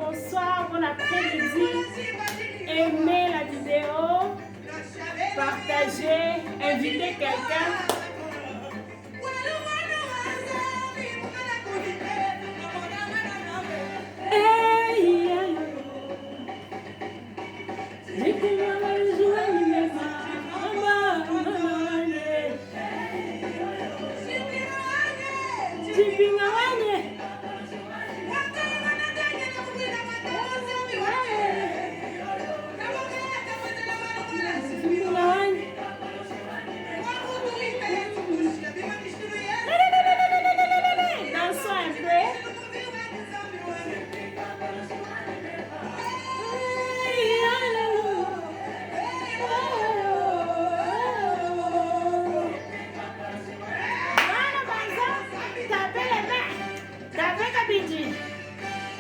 bonsoir, bon après-midi. Aimez la vidéo, partagez, invitez quelqu'un.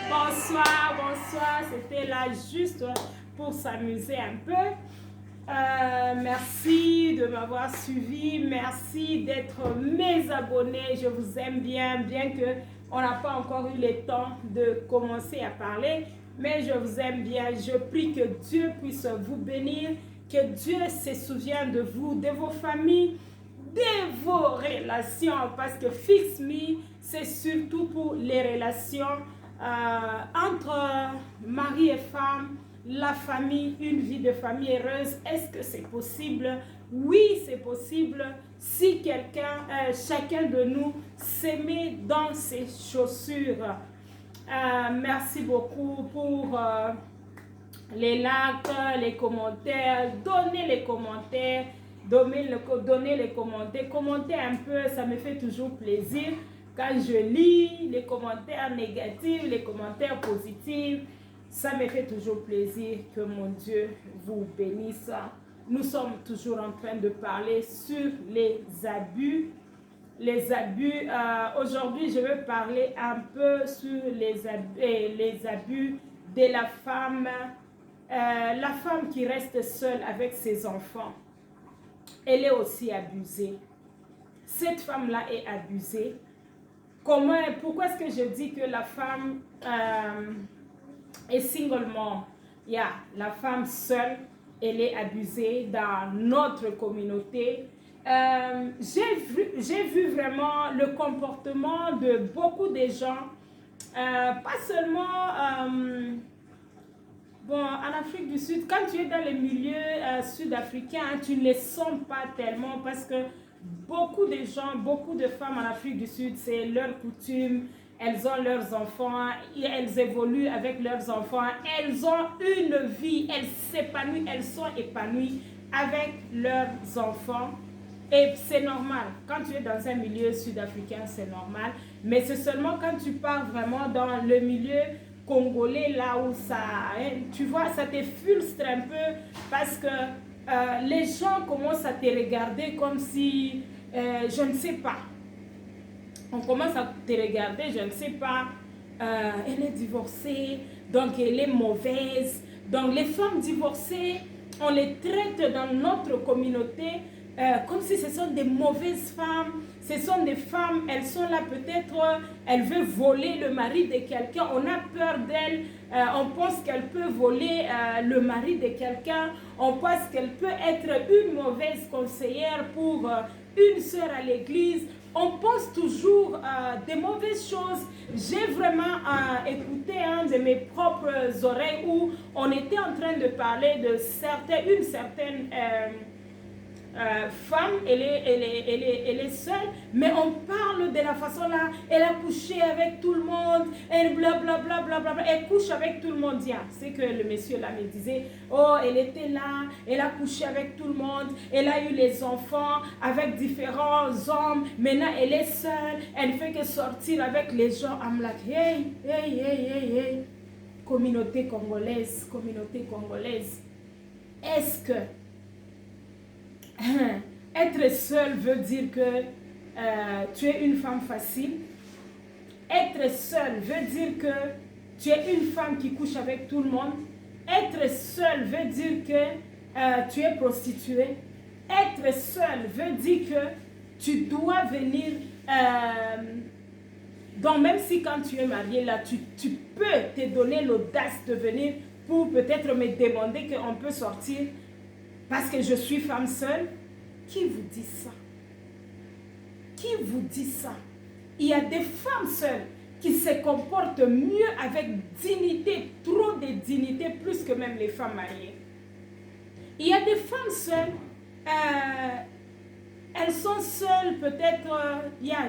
Bonsoir, bonsoir, c'était là juste pour s'amuser un peu. Merci de m'avoir suivi, merci d'être mes abonnés, je vous aime bien, bien que on n'a pas encore eu le temps de commencer à parler, mais je vous aime bien. Je prie que Dieu puisse vous bénir, que Dieu se souvienne de vous, de vos familles, de vos relations, parce que Fix Me, c'est surtout pour les relations entre mari et femme, la famille, une vie de famille heureuse. Est-ce que c'est possible? Oui, c'est possible si quelqu'un, chacun de nous se met dans ses chaussures. Merci beaucoup pour les likes, les commentaires. Donnez les commentaires, donnez les commentaires. Commentez un peu, ça me fait toujours plaisir. Quand je lis les commentaires négatifs, les commentaires positifs, ça me fait toujours plaisir. Que mon Dieu vous bénisse. Nous sommes toujours en train de parler sur les abus. Les abus. Aujourd'hui, je vais parler un peu sur les abus de la femme qui reste seule avec ses enfants. Elle est aussi abusée. Cette femme-là est abusée. Pourquoi est-ce que je dis que la femme est single mom? La femme seule, elle est abusée dans notre communauté. J'ai vu vraiment le comportement de beaucoup de gens, pas seulement en Afrique du Sud. Quand tu es dans les milieux sud-africains, tu ne les sens pas tellement parce que beaucoup de gens, beaucoup de femmes en Afrique du Sud, c'est leur coutume, elles ont leurs enfants, elles évoluent avec leurs enfants, elles ont une vie, elles s'épanouissent, elles sont épanouies avec leurs enfants. Et c'est normal, quand tu es dans un milieu sud-africain, c'est normal, mais c'est seulement quand tu pars vraiment dans le milieu congolais, là où ça, tu vois, ça te frustre un peu parce que les gens commencent à te regarder comme si, je ne sais pas. On commence à te regarder, je ne sais pas, elle est divorcée, donc elle est mauvaise. Donc les femmes divorcées, on les traite dans notre communauté comme si ce sont des mauvaises femmes. Ce sont des femmes, elles sont là peut-être, elles veulent voler le mari de quelqu'un. On a peur d'elles, on pense qu'elle peut voler le mari de quelqu'un. On pense qu'elle peut être une mauvaise conseillère pour une sœur à l'église. On pense toujours des mauvaises choses. J'ai vraiment écouté un de mes propres oreilles où on était en train de parler de une certaine femme, elle est seule, mais on parle de la façon là, elle a couché avec tout le monde, elle blablabla, bla, bla, bla, elle couche avec tout le monde. C'est que le monsieur là me disait, oh, elle était là, elle a couché avec tout le monde, elle a eu les enfants avec différents hommes, maintenant elle est seule, elle fait que sortir avec les gens. I'm like, hey, communauté congolaise, est-ce que être seule veut dire que tu es une femme facile? Être seule veut dire que tu es une femme qui couche avec tout le monde? Être seule veut dire que tu es prostituée? Être seule veut dire que tu dois venir Donc, même si quand tu es marié, là, tu peux te donner l'audace de venir pour peut-être me demander qu'on peut sortir parce que je suis femme seule. Qui vous dit ça? Qui vous dit ça? Il y a des femmes seules qui se comportent mieux avec dignité, trop de dignité, plus que même les femmes mariées. Il y a des femmes seules, elles sont seules peut-être,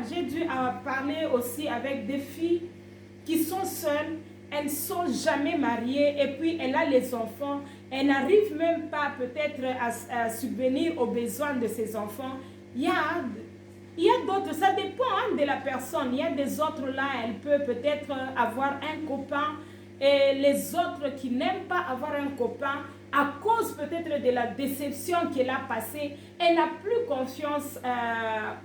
j'ai dû parler aussi avec des filles qui sont seules, elles ne sont jamais mariées et puis elle a les enfants, elle n'arrive même pas peut-être à subvenir aux besoins de ses enfants. Il y a d'autres, ça dépend de la personne. Il y a des autres là, elle peut peut-être avoir un copain et les autres qui n'aiment pas avoir un copain à cause peut-être de la déception qu'elle a passée, elle n'a plus confiance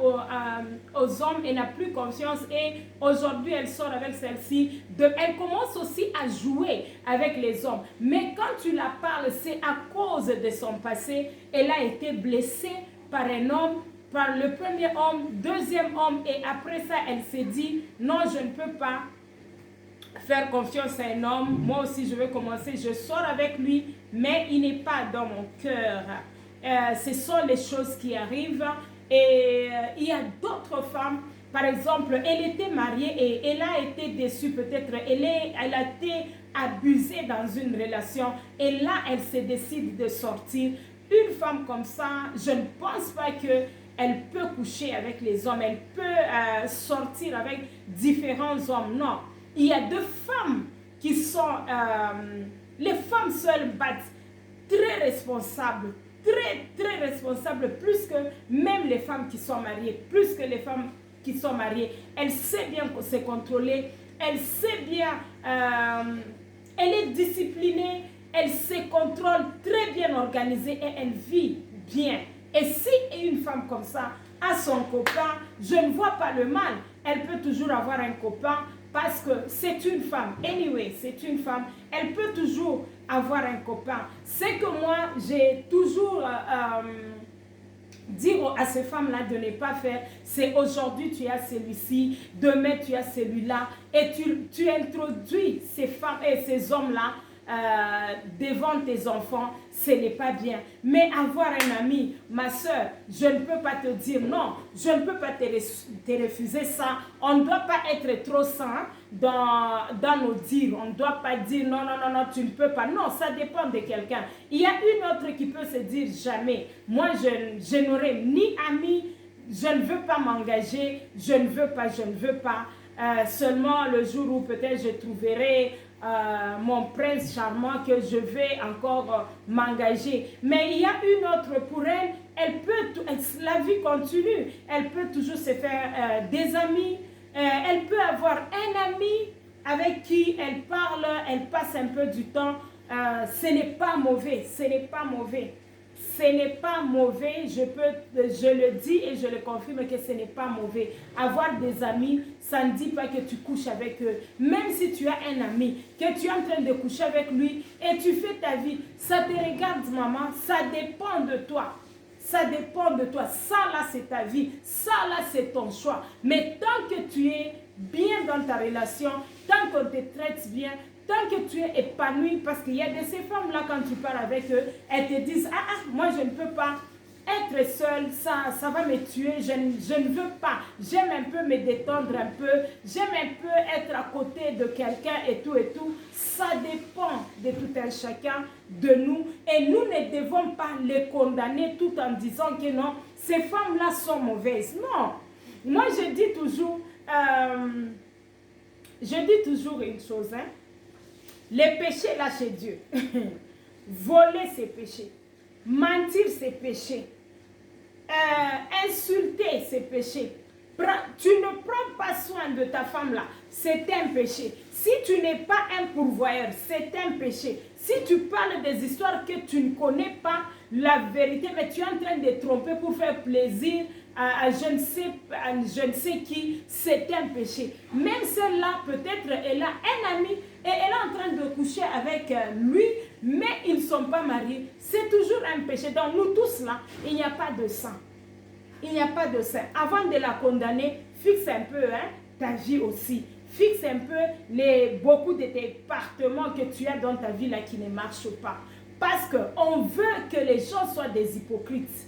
aux hommes, elle n'a plus confiance et aujourd'hui elle sort avec celle-ci. Elle commence aussi à jouer avec les hommes. Mais quand tu la parles, c'est à cause de son passé. Elle a été blessée par un homme, par le premier homme, deuxième homme et après ça elle s'est dit non, je ne peux pas faire confiance à un homme, moi aussi je vais commencer, je sors avec lui, mais il n'est pas dans mon cœur. Ce sont les choses qui arrivent et il y a d'autres femmes, par exemple, elle était mariée et elle a été déçue peut-être, elle a été abusée dans une relation et là elle se décide de sortir. Une femme comme ça, je ne pense pas que elle peut coucher avec les hommes, elle peut sortir avec différents hommes, non. Il y a deux femmes qui sont, les femmes seules battent, très responsables, très responsables, plus que même les femmes qui sont mariées, plus que les femmes qui sont mariées. Elle sait bien se contrôler, elle sait bien, elle est disciplinée, elle se contrôle, très bien organisée et elle vit bien. Et si une femme comme ça a son copain, je ne vois pas le mal. Elle peut toujours avoir un copain parce que c'est une femme. Anyway, c'est une femme. Elle peut toujours avoir un copain. Ce que moi, j'ai toujours dit à ces femmes-là de ne pas faire, c'est aujourd'hui tu as celui-ci, demain tu as celui-là. Et tu introduis ces femmes et ces hommes-là devant tes enfants, ce n'est pas bien. Mais avoir un ami, ma soeur, je ne peux pas te dire non, je ne peux pas te refuser ça. On ne doit pas être trop sain dans nos dires. On ne doit pas dire non, non, non, non, tu ne peux pas. Non, ça dépend de quelqu'un. Il y a une autre qui peut se dire jamais. Moi, je n'aurai ni ami, je ne veux pas m'engager, je ne veux pas. Seulement le jour où peut-être je trouverai mon prince charmant que je vais encore m'engager. Mais il y a une autre pour elle, la vie continue, elle peut toujours se faire des amis, elle peut avoir un ami avec qui elle parle, elle passe un peu du temps, ce n'est pas mauvais, ce n'est pas mauvais. Ce n'est pas mauvais, je le dis et je le confirme que ce n'est pas mauvais. Avoir des amis, ça ne dit pas que tu couches avec eux. Même si tu as un ami, que tu es en train de coucher avec lui et tu fais ta vie, ça te regarde maman, ça dépend de toi. Ça dépend de toi. Ça là c'est ta vie, ça là c'est ton choix. Mais tant que tu es bien dans ta relation, tant qu'on te traite bien, tant que tu es épanoui, parce qu'il y a de ces femmes-là, quand tu parles avec eux, elles te disent, moi je ne peux pas être seule, ça va me tuer, je ne veux pas. J'aime un peu me détendre un peu, j'aime un peu être à côté de quelqu'un et tout et tout. Ça dépend de tout un chacun de nous et nous ne devons pas les condamner tout en disant que non, ces femmes-là sont mauvaises. Non, moi je dis toujours une chose, hein. Les péchés là chez Dieu, voler c'est péché, mentir c'est péché, insulter c'est péché. Tu ne prends pas soin de ta femme là, c'est un péché. Si tu n'es pas un pourvoyeur, c'est un péché. Si tu parles des histoires que tu ne connais pas la vérité, mais tu es en train de tromper pour faire plaisir à je ne sais qui, c'est un péché. Même celle-là, peut-être, elle a un ami et elle est en train de coucher avec lui, mais ils ne sont pas mariés. C'est toujours un péché. Donc nous tous là, il n'y a pas de sang. Il n'y a pas de sang. Avant de la condamner, fixe un peu, hein. ta vie aussi. Fixe un peu beaucoup de départements que tu as dans ta vie là qui ne marchent pas. Parce qu'on veut que les gens soient des hypocrites.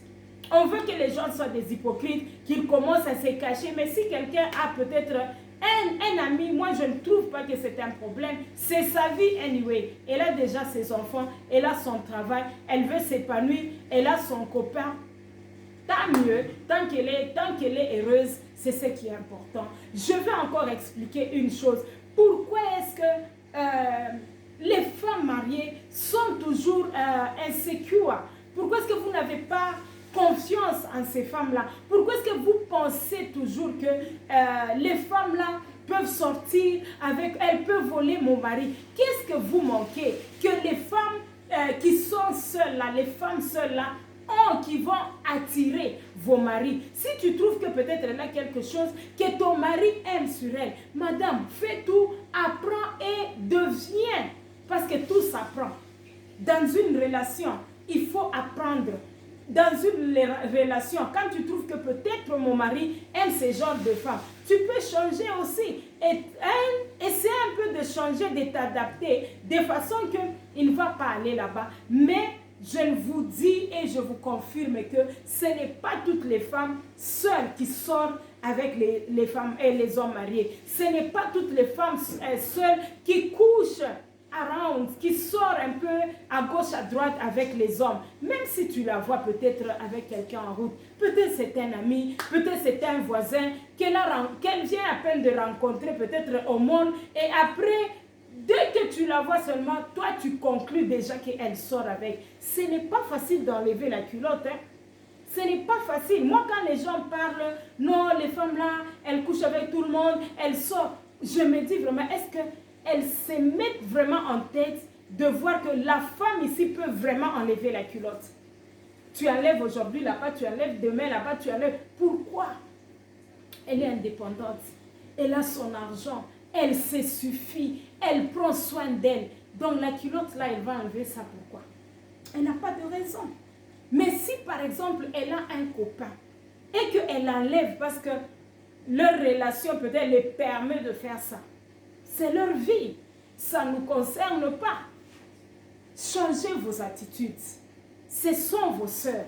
On veut que les gens soient des hypocrites, qu'ils commencent à se cacher. Mais si quelqu'un a peut-être un ami, moi je ne trouve pas que c'est un problème. C'est sa vie anyway. Elle a déjà ses enfants, elle a son travail, elle veut s'épanouir, elle a son copain. Tant mieux, tant qu'elle est heureuse, c'est ce qui est important. Je vais encore expliquer une chose. Pourquoi est-ce que les femmes mariées sont toujours insécures? Pourquoi est-ce que vous n'avez pas confiance en ces femmes-là? Pourquoi est-ce que vous pensez toujours que les femmes-là peuvent sortir avec, elles peuvent voler mon mari? Qu'est-ce que vous manquez? Que les femmes qui sont seules là, les femmes seules là, qui vont attirer vos maris. Si tu trouves que peut-être elle a quelque chose que ton mari aime sur elle, madame, fais tout, apprends et deviens. Parce que tout s'apprend. Dans une relation, il faut apprendre. Dans une relation, quand tu trouves que peut-être mon mari aime ce genre de femme, tu peux changer aussi. Et essaie un peu de changer, de t'adapter, de façon qu'il ne va pas aller là-bas. Mais je vous dis et je vous confirme que ce n'est pas toutes les femmes seules qui sortent avec les femmes et les hommes mariés. Ce n'est pas toutes les femmes seules qui couchent around, qui sortent un peu à gauche, à droite avec les hommes. Même si tu la vois peut-être avec quelqu'un en route, peut-être c'est un ami, peut-être c'est un voisin qu'elle vient à peine de rencontrer peut-être au monde et après, dès que tu la vois seulement, toi tu conclus déjà qu'elle sort avec. Ce n'est pas facile d'enlever la culotte. Hein. Ce n'est pas facile. Moi quand les gens parlent, non les femmes là, elles couchent avec tout le monde, elles sortent. Je me dis vraiment, est-ce qu'elles se mettent vraiment en tête de voir que la femme ici peut vraiment enlever la culotte? Tu enlèves aujourd'hui là-bas, tu enlèves demain là-bas, tu enlèves. Pourquoi? Elle est indépendante. Elle a son argent. Elle se suffit, elle prend soin d'elle. Donc la culotte là, elle va enlever ça pourquoi? Elle n'a pas de raison. Mais si par exemple, elle a un copain et qu'elle enlève parce que leur relation peut-être les permet de faire ça, c'est leur vie. Ça ne nous concerne pas. Changez vos attitudes. Ce sont vos sœurs.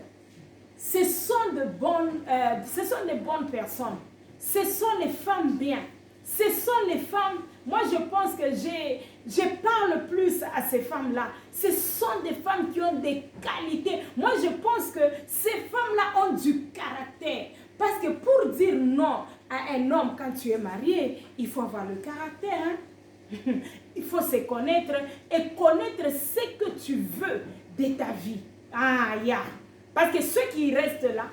Ce sont de bonnes personnes. Ce sont les femmes bien. Ce sont les femmes, moi je pense que je parle plus à ces femmes-là. Ce sont des femmes qui ont des qualités. Moi je pense que ces femmes-là ont du caractère. Parce que pour dire non à un homme quand tu es marié, il faut avoir le caractère. Hein? Il faut se connaître et connaître ce que tu veux de ta vie. Ah, yeah. Parce que ceux qui restent là,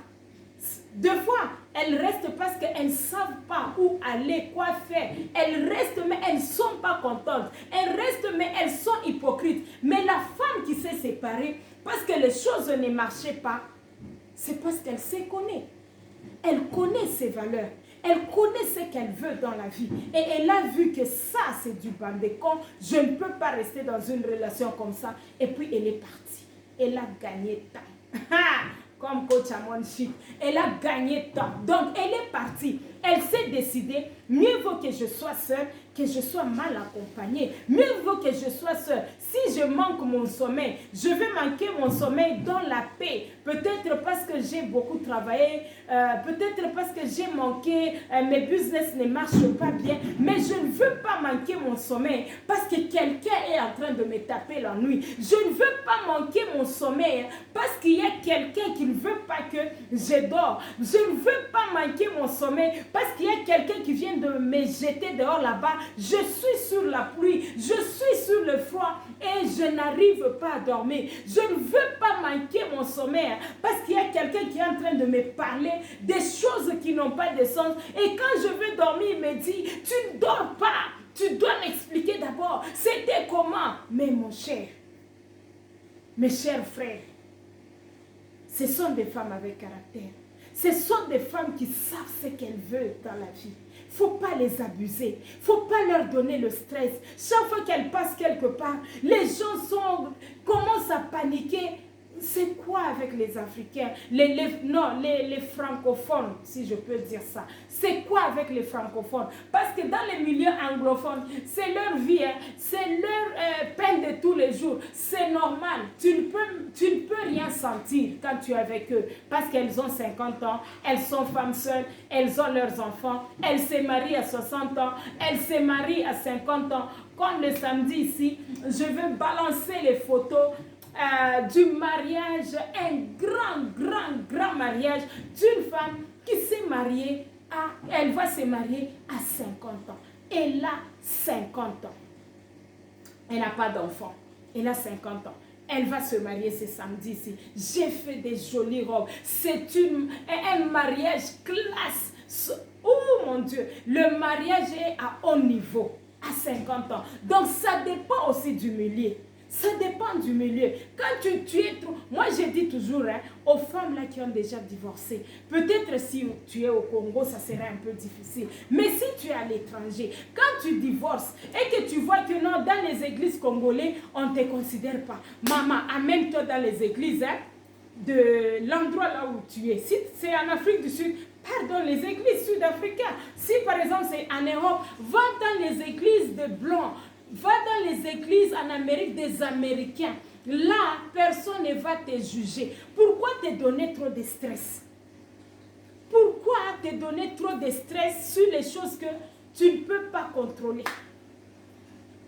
deux fois, elles restent parce qu'elles ne savent pas où aller, quoi faire. Elles restent, mais elles ne sont pas contentes. Elles restent, mais elles sont hypocrites. Mais la femme qui s'est séparée, parce que les choses ne marchaient pas, c'est parce qu'elle se connaît. Elle connaît ses valeurs. Elle connaît ce qu'elle veut dans la vie. Et elle a vu que ça, c'est du bandécon. Je ne peux pas rester dans une relation comme ça. Et puis, elle est partie. Elle a gagné temps. Comme coach Amon Chic. Elle a gagné temps. Donc, elle est partie. Elle s'est décidée, mieux vaut que je sois seule, que je sois mal accompagnée. Mieux vaut que je sois seule. Si je manque mon sommeil, je vais manquer mon sommeil dans la paix. Peut-être parce que j'ai beaucoup travaillé, peut-être parce que j'ai manqué, mes business ne marchent pas bien. Mais je ne veux pas manquer mon sommeil parce que quelqu'un est en train de me taper la nuit. Je ne veux pas manquer mon sommeil parce qu'il y a quelqu'un qui ne veut pas que je dors. Je ne veux pas manquer mon sommeil parce qu'il y a quelqu'un qui vient de me jeter dehors là-bas. Je suis sur la pluie, je suis sur le froid et je n'arrive pas à dormir. Je ne veux pas manquer mon sommeil parce qu'il y a quelqu'un qui est en train de me parler des choses qui n'ont pas de sens. Et quand je veux dormir, il me dit, tu ne dors pas, tu dois m'expliquer d'abord, c'était comment? Mais mon cher, mes chers frères, ce sont des femmes avec caractère. Ce sont des femmes qui savent ce qu'elles veulent dans la vie. Il ne faut pas les abuser. Il ne faut pas leur donner le stress. Chaque fois qu'elles passent quelque part, les gens commencent à paniquer. C'est quoi avec les Africains, les francophones, si je peux dire ça. C'est quoi avec les francophones? Parce que dans les milieux anglophones, c'est leur vie, hein, c'est leur peine de tous les jours. C'est normal. Tu ne peux rien sentir quand tu es avec eux. Parce qu'elles ont 50 ans, elles sont femmes seules, elles ont leurs enfants, elles se marient à 60 ans, elles se marient à 50 ans. Comme le samedi ici, je vais balancer les photos du mariage, un grand mariage d'une femme qui s'est mariée, elle va se marier à 50 ans. Elle a 50 ans. Elle n'a pas d'enfant. Elle a 50 ans. Elle va se marier ce samedi ici. J'ai fait des jolies robes. C'est un mariage classe. Oh mon Dieu, le mariage est à haut niveau, à 50 ans. Donc ça dépend aussi du milieu. Ça dépend du milieu. Quand tu es trop... Moi, je dis toujours aux femmes là qui ont déjà divorcé, peut-être si tu es au Congo, ça serait un peu difficile. Mais si tu es à l'étranger, quand tu divorces et que tu vois que non, dans les églises congolaises, on ne te considère pas. Maman, amène-toi dans les églises de l'endroit là où tu es. Si c'est en Afrique du Sud, pardon, les églises sud-africaines. Si par exemple c'est en Europe, va dans les églises de blancs. Va dans les églises en Amérique des Américains. Là, personne ne va te juger. Pourquoi te donner trop de stress? Pourquoi te donner trop de stress sur les choses que tu ne peux pas contrôler?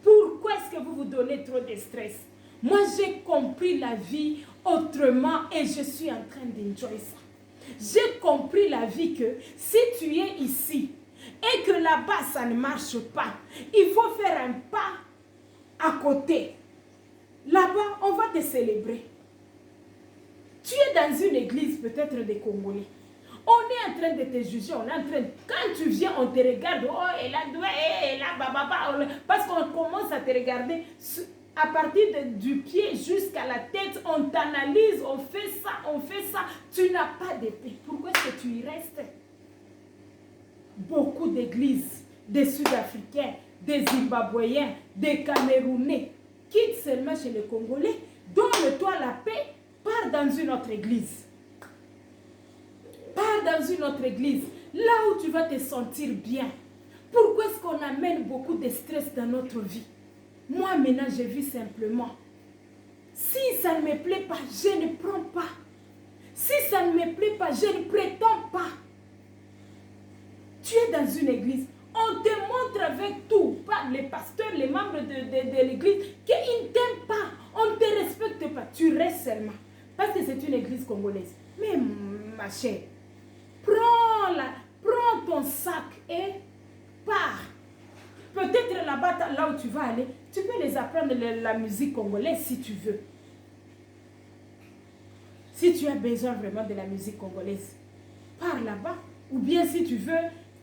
Pourquoi est-ce que vous vous donnez trop de stress? Moi, j'ai compris la vie autrement et je suis en train d'enjoy ça. J'ai compris la vie que si tu es ici, et que là-bas, ça ne marche pas, il faut faire un pas à côté. Là-bas, on va te célébrer. Tu es dans une église peut-être des Congolais. On est en train de te juger, on est en train... Quand tu viens, on te regarde, oh, et là, parce qu'on commence à te regarder à partir du pied jusqu'à la tête, on t'analyse, on fait ça. Tu n'as pas de paix. Pourquoi est-ce que tu y restes? Beaucoup d'églises, des Sud-Africains, des Zimbabwéens, des Camerounais, quittent seulement chez les Congolais, donne-toi la paix, pars dans une autre église. Pars dans une autre église, là où tu vas te sentir bien. Pourquoi est-ce qu'on amène beaucoup de stress dans notre vie? Moi, maintenant, je vis simplement. Si ça ne me plaît pas, je ne prends pas. Si ça ne me plaît pas, je ne prétends pas. Tu es dans une église, on te montre avec tout, par les pasteurs, les membres de l'église, qu'ils ne t'aiment pas, on ne te respecte pas. Tu restes seulement, parce que c'est une église congolaise. Mais ma chère, prends ton sac et pars. Peut-être là-bas, là où tu vas aller, tu peux les apprendre la musique congolaise si tu veux. Si tu as besoin vraiment de la musique congolaise, pars là-bas. Ou bien si tu veux,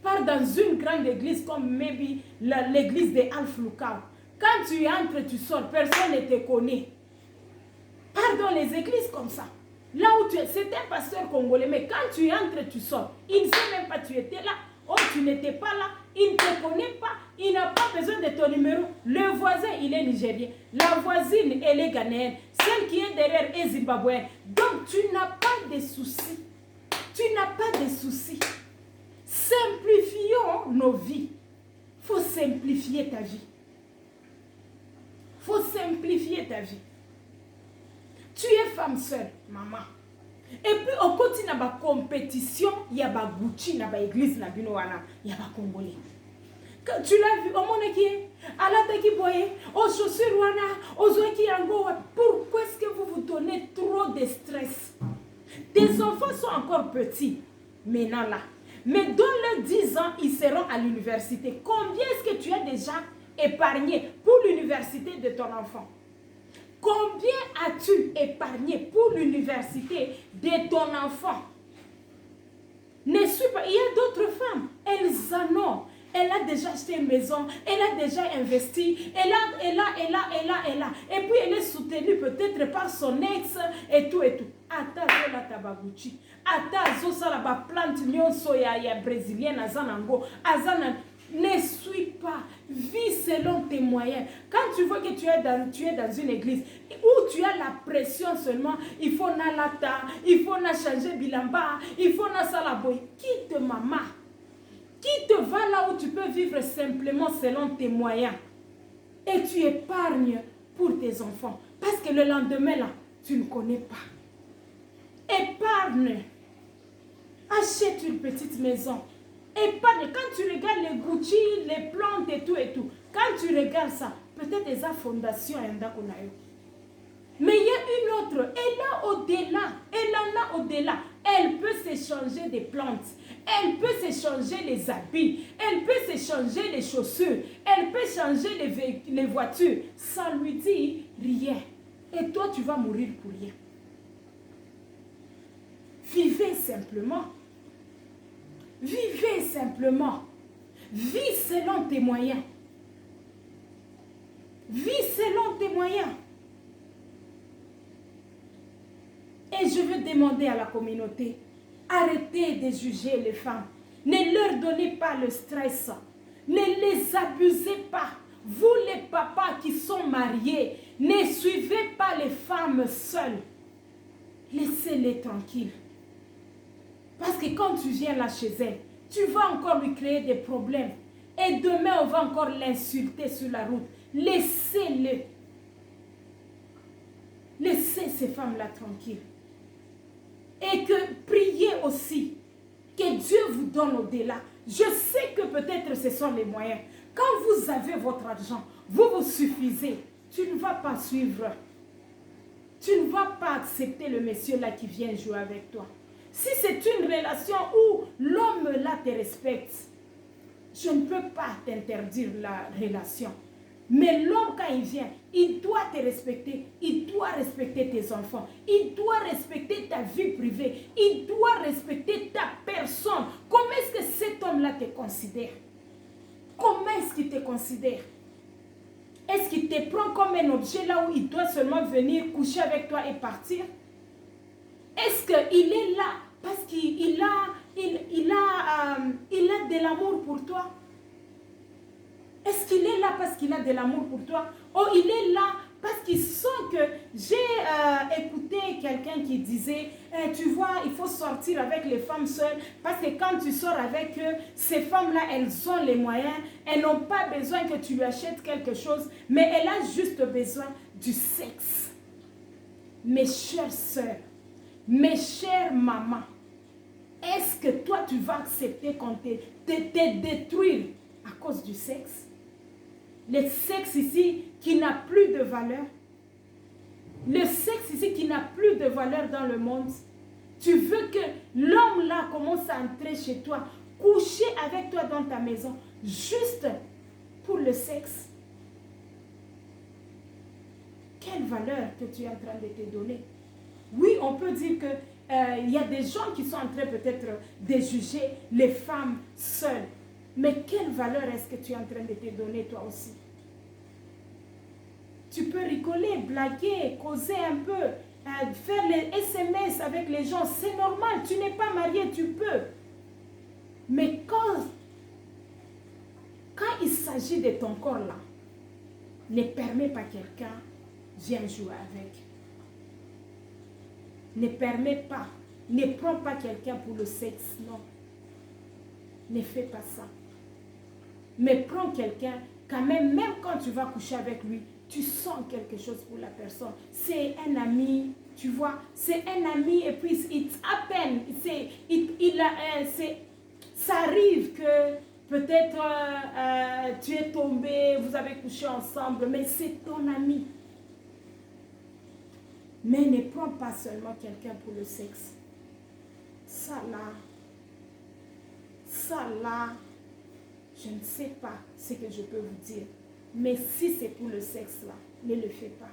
pars dans une grande église comme maybe l'église de Alf-Lukao. Quand tu entres, tu sors, personne ne te connaît. Pars dans les églises comme ça. Là où tu es, c'est un pasteur congolais, mais quand tu entres, tu sors. Il ne sait même pas que tu étais là. Oh, tu n'étais pas là. Il ne te connaît pas. Il n'a pas besoin de ton numéro. Le voisin, il est nigérien. La voisine, elle est ghanéenne. Celle qui est derrière est zimbabwéenne. Donc, tu n'as pas de soucis. Tu n'as pas de soucis. Simplifions nos vies. Il faut simplifier ta vie. Il faut simplifier ta vie. Tu es femme seule, maman. Et puis, au côté de la compétition, il y a des Gucci, il y a des églises, il y a des Congolais. Quand tu l'as vu, au monde qui est, à la tête qui boye, aux chaussures, aux oeufs qui en pourquoi est-ce que vous vous donnez trop de stress? Tes enfants sont encore petits, maintenant là. Mais dans les 10 ans, ils seront à l'université. Combien est-ce que tu as déjà épargné pour l'université de ton enfant? Combien as-tu épargné pour l'université de ton enfant? Ne suis pas. Il y a d'autres femmes, elles en ont. Elle a déjà acheté une maison, elle a déjà investi, elle a. Et puis elle est soutenue peut-être par son ex et tout. Ata zola tabaguchi. Ata zosa la ba plante nyonso ya brésilienne azanango. Azana. Ne suis pas. Vis selon tes moyens. Quand tu vois que tu es dans une église où tu as la pression seulement, il faut na lata, il faut na changer bilamba, il faut na salaboy. Quitte maman. Quitte, va là où tu peux vivre simplement selon tes moyens. Et tu épargnes pour tes enfants. Parce que le lendemain, là, tu ne connais pas. Épargne. Achète une petite maison. Épargne. Quand tu regardes les Gucci, les plantes et tout, quand tu regardes ça, peut-être des fondations. Mais il y a une autre. Elle a au-delà. Elle en a au-delà. Elle peut s'échanger des plantes. Elle peut s'échanger les habits. Elle peut s'échanger les chaussures. Elle peut changer les voitures. Ça lui dit rien. Et toi, tu vas mourir pour rien. Vivez simplement. Vivez simplement. Vis selon tes moyens. Vis selon tes moyens. Et je veux demander à la communauté, arrêtez de juger les femmes. Ne leur donnez pas le stress. Ne les abusez pas. Vous les papas qui sont mariés, ne suivez pas les femmes seules. Laissez-les tranquilles. Parce que quand tu viens là chez elle, tu vas encore lui créer des problèmes. Et demain, on va encore l'insulter sur la route. Laissez-le. Laissez ces femmes-là tranquilles. Et que priez aussi que Dieu vous donne au-delà. Je sais que peut-être ce sont les moyens. Quand vous avez votre argent, vous vous suffisez. Tu ne vas pas suivre. Tu ne vas pas accepter le monsieur là qui vient jouer avec toi. Si c'est une relation où l'homme là te respecte, je ne peux pas t'interdire la relation. Mais l'homme, quand il vient, il doit te respecter. Il doit respecter tes enfants. Il doit respecter ta vie privée. Il doit respecter ta personne. Comment est-ce que cet homme-là te considère? Comment est-ce qu'il te considère? Est-ce qu'il te prend comme un objet là où il doit seulement venir coucher avec toi et partir? Est-ce qu'il est là parce qu'il a de l'amour pour toi? Est-ce qu'il est là parce qu'il a de l'amour pour toi? Ou il est là parce qu'il sent que... J'ai écouté quelqu'un qui disait, tu vois, il faut sortir avec les femmes seules parce que quand tu sors avec eux, ces femmes-là, elles ont les moyens, elles n'ont pas besoin que tu lui achètes quelque chose, mais elles ont juste besoin du sexe. Mes chères sœurs, mes chères mamans, est-ce que toi, tu vas accepter qu'on te détruire à cause du sexe? Le sexe ici qui n'a plus de valeur. Le sexe ici qui n'a plus de valeur dans le monde. Tu veux que l'homme là commence à entrer chez toi, coucher avec toi dans ta maison, juste pour le sexe. Quelle valeur que tu es en train de te donner? Oui, on peut dire que y a des gens qui sont en train peut-être de juger les femmes seules. Mais quelle valeur est-ce que tu es en train de te donner toi aussi? Tu peux rigoler, blaguer, causer un peu, faire les SMS avec les gens. C'est normal, tu n'es pas marié, tu peux. Mais quand il s'agit de ton corps là, ne permets pas quelqu'un vienne jouer avec. Ne permets pas, ne prends pas quelqu'un pour le sexe, non. Ne fais pas ça. Mais prends quelqu'un, quand même quand tu vas coucher avec lui, tu sens quelque chose pour la personne. C'est un ami, tu vois, c'est un ami et puis it's happen. Ça arrive que peut-être tu es tombé, vous avez couché ensemble, mais c'est ton ami. Mais ne prends pas seulement quelqu'un pour le sexe. Ça là, je ne sais pas ce que je peux vous dire. Mais si c'est pour le sexe là, ne le fais pas.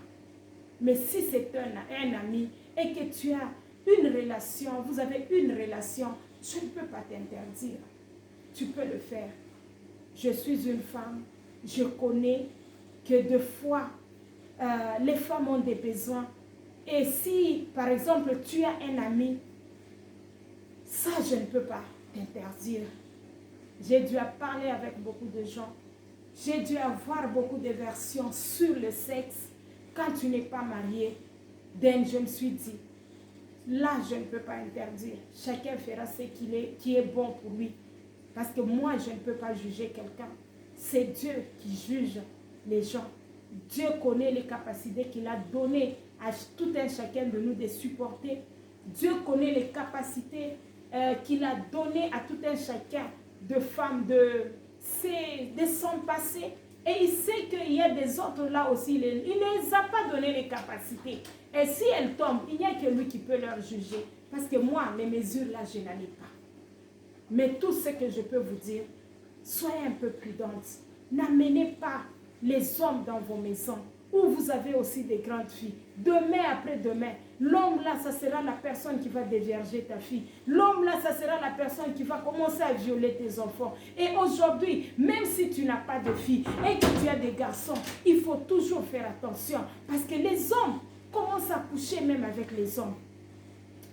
Mais si c'est un ami et que tu as une relation, vous avez une relation, je ne peux pas t'interdire. Tu peux le faire. Je suis une femme, je connais que des fois, les femmes ont des besoins. Et si, par exemple, tu as un ami, ça, je ne peux pas t'interdire. J'ai dû parler avec beaucoup de gens. J'ai dû avoir beaucoup de versions sur le sexe. Quand tu n'es pas marié, je me suis dit, là, je ne peux pas interdire. Chacun fera ce qui est bon pour lui. Parce que moi, je ne peux pas juger quelqu'un. C'est Dieu qui juge les gens. Dieu connaît les capacités qu'il a données à tout un chacun de nous de supporter. Dieu connaît les capacités qu'il a données à tout un chacun de femmes de son passé. Et il sait qu'il y a des autres là aussi. Il ne les a pas donné les capacités. Et si elles tombent, il n'y a que lui qui peut leur juger. Parce que moi, les mesures là, je n'en ai pas. Mais tout ce que je peux vous dire, soyez un peu prudentes. N'amenez pas les hommes dans vos maisons où vous avez aussi des grandes filles. Demain après demain, l'homme là, ça sera la personne qui va dévierger ta fille. L'homme là, ça sera la personne qui va commencer à violer tes enfants. Et aujourd'hui, même si tu n'as pas de fille et que tu as des garçons, il faut toujours faire attention. Parce que les hommes commencent à coucher même avec les hommes.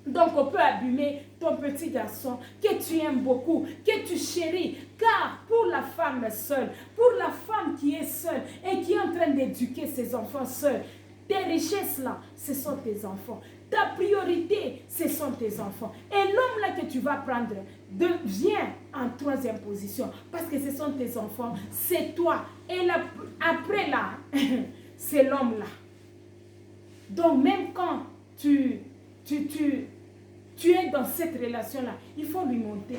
Donc on peut abîmer ton petit garçon que tu aimes beaucoup, que tu chéris. Car pour la femme seule, pour la femme qui est seule et qui est en train d'éduquer ses enfants seuls, tes richesses là, ce sont tes enfants. Ta priorité, ce sont tes enfants. Et l'homme là que tu vas prendre devient en troisième position. Parce que ce sont tes enfants, c'est toi. Et là, après là, c'est l'homme là. Donc même quand tu es dans cette relation-là, il faut lui montrer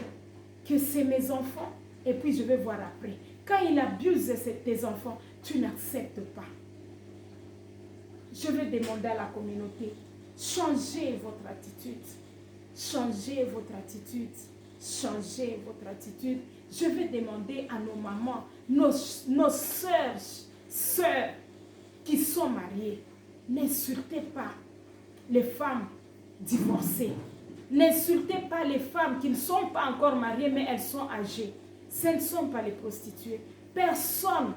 que c'est mes enfants et puis je vais voir après. Quand il abuse tes enfants, tu n'acceptes pas. Je vais demander à la communauté, changez votre attitude. Changez votre attitude. Changez votre attitude. Je vais demander à nos mamans, nos sœurs qui sont mariées, n'insultez pas les femmes divorcées. N'insultez pas les femmes qui ne sont pas encore mariées, mais elles sont âgées. Ce ne sont pas les prostituées. Personne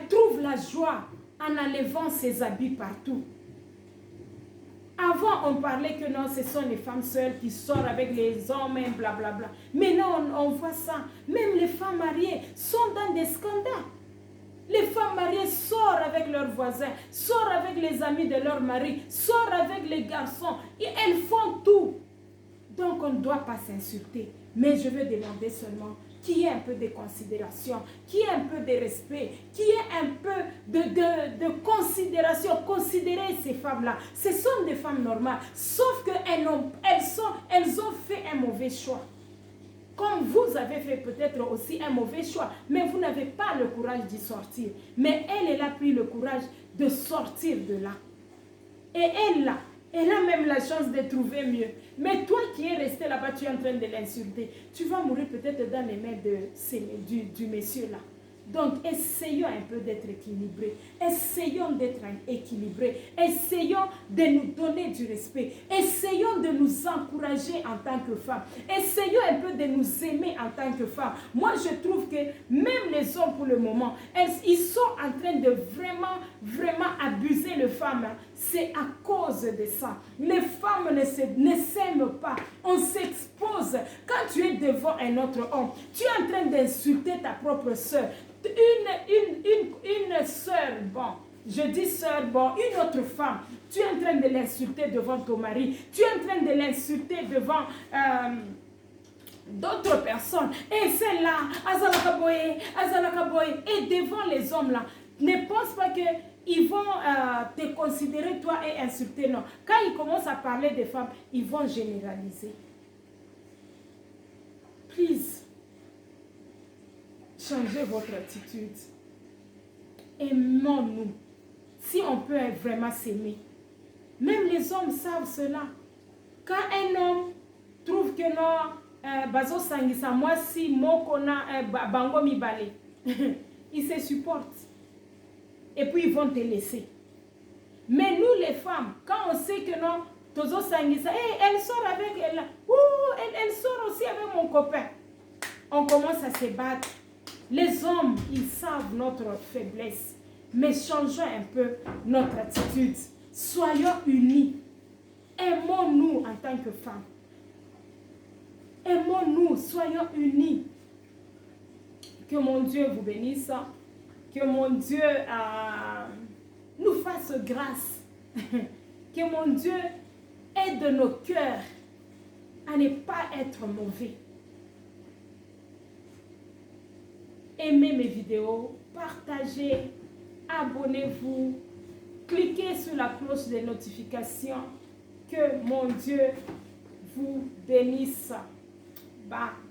trouve la joie en enlevant ses habits partout. Avant, on parlait que non, ce sont les femmes seules qui sortent avec les hommes, et blablabla. Maintenant, on voit ça. Même les femmes mariées sont dans des scandales. Les femmes mariées sortent avec leurs voisins, sortent avec les amis de leur mari, sortent avec les garçons. Et elles font tout. Donc, on ne doit pas s'insulter. Mais je veux demander seulement qu'il y ait un peu de considération, qu'il y ait un peu de respect, qu'il y ait un peu de considération. Considérez ces femmes-là. Ce sont des femmes normales. Sauf qu'elles ont fait un mauvais choix. Comme vous avez fait peut-être aussi un mauvais choix, mais vous n'avez pas le courage d'y sortir. Mais elle a pris le courage de sortir de là. Et elle a même la chance de trouver mieux. Mais toi qui es resté là-bas, tu es en train de l'insulter. Tu vas mourir peut-être dans les mains du monsieur là. Donc, essayons un peu d'être équilibrés. Essayons d'être équilibrés. Essayons de nous donner du respect. Essayons de nous encourager en tant que femmes. Essayons un peu de nous aimer en tant que femmes. Moi, je trouve que même les hommes, pour le moment, ils sont en train de vraiment abuser les femmes. C'est à cause de ça. Les femmes ne s'aiment pas. On s'expose. Quand tu es devant un autre homme, tu es en train d'insulter ta propre soeur. Une soeur, bon, je dis soeur, bon, une autre femme, tu es en train de l'insulter devant ton mari, tu es en train de l'insulter devant d'autres personnes, et celle-là, Azalakaboye, et devant les hommes là, ne pense pas que ils vont te considérer toi et insulter, non. Quand ils commencent à parler des femmes, ils vont généraliser. Please. Changez votre attitude. Aimons-nous. Si on peut vraiment s'aimer. Même les hommes savent cela. Quand un homme trouve que non, bazo sangisa moi si mokona bango mi balé, ils se supportent. Et puis ils vont te laisser. Mais nous les femmes, quand on sait que non, tozo sangisa, elle sort avec elle, elle sort aussi avec mon copain. On commence à se battre. Les hommes, ils savent notre faiblesse, mais changeons un peu notre attitude. Soyons unis. Aimons-nous en tant que femmes. Aimons-nous, soyons unis. Que mon Dieu vous bénisse. Que mon Dieu nous fasse grâce. Que mon Dieu aide nos cœurs à ne pas être mauvais. Aimez mes vidéos, partagez, abonnez-vous, cliquez sur la cloche des notifications. Que mon Dieu vous bénisse. Bye.